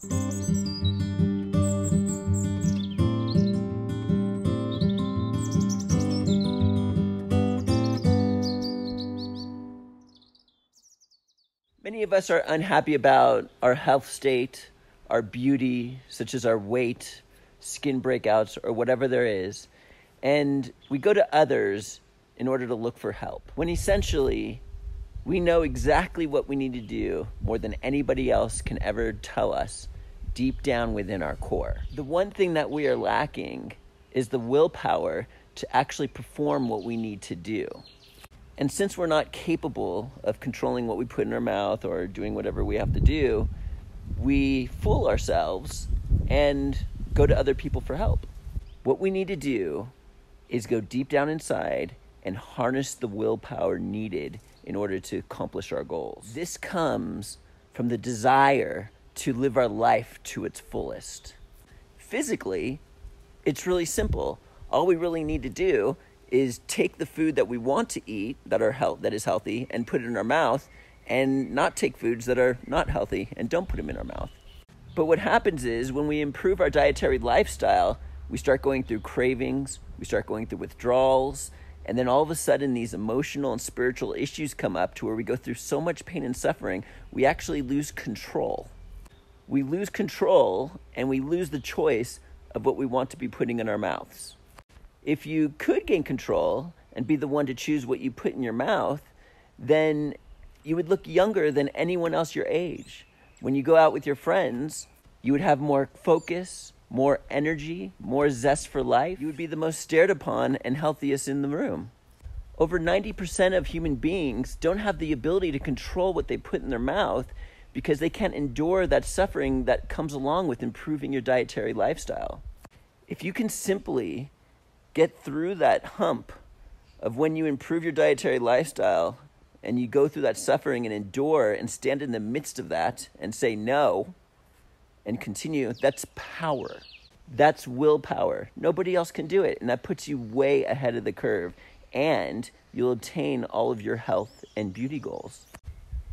Many of us are unhappy about our health state, our beauty, such as our weight, skin breakouts, or whatever there is, and we go to others in order to look for help, when essentially we know exactly what we need to do more than anybody else can ever tell us deep down within our core. The one thing that we are lacking is the willpower to actually perform what we need to do. And since we're not capable of controlling what we put in our mouth or doing whatever we have to do, we fool ourselves and go to other people for help. What we need to do is go deep down inside and harness the willpower needed in order to accomplish our goals. This comes from the desire to live our life to its fullest. Physically, it's really simple. All we really need to do is take the food that we want to eat that is healthy and put it in our mouth, and not take foods that are not healthy and don't put them in our mouth. But what happens is when we improve our dietary lifestyle, we start going through cravings, we start going through withdrawals, and then all of a sudden these emotional and spiritual issues come up to where we go through so much pain and suffering, we actually lose control. We lose control and we lose the choice of what we want to be putting in our mouths. If you could gain control and be the one to choose what you put in your mouth, then you would look younger than anyone else your age. When you go out with your friends, you would have more focus, more energy, more zest for life. You would be the most stared upon and healthiest in the room. Over 90% of human beings don't have the ability to control what they put in their mouth because they can't endure that suffering that comes along with improving your dietary lifestyle. If you can simply get through that hump of when you improve your dietary lifestyle and you go through that suffering and endure and stand in the midst of that and say no and continue, that's power. That's willpower. Nobody else can do it, and that puts you way ahead of the curve, and you'll obtain all of your health and beauty goals.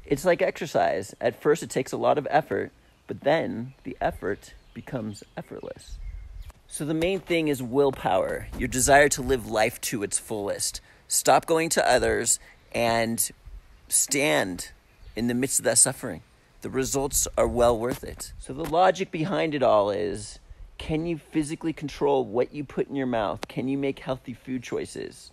It's like exercise. At first it takes a lot of effort, but then the effort becomes effortless. So the main thing is willpower, your desire to live life to its fullest. Stop going to others and stand in the midst of that suffering. The results are well worth it. So the logic behind it all is, can you physically control what you put in your mouth? Can you make healthy food choices?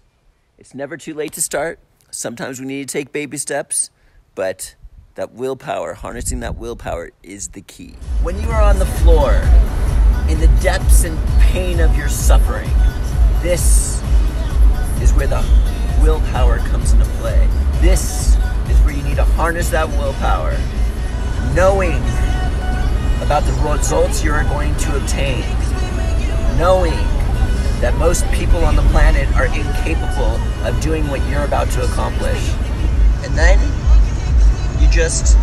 It's never too late to start. Sometimes we need to take baby steps, but that willpower, harnessing that willpower is the key. When you are on the floor, in the depths and pain of your suffering, this is where the willpower comes into play. This is where you need to harness that willpower, knowing about the results you are going to obtain, knowing that most people on the planet are incapable of doing what you're about to accomplish. And then you just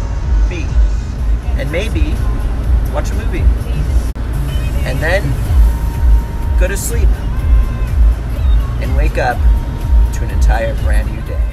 be, and maybe watch a movie, and then go to sleep and wake up to an entire brand new day.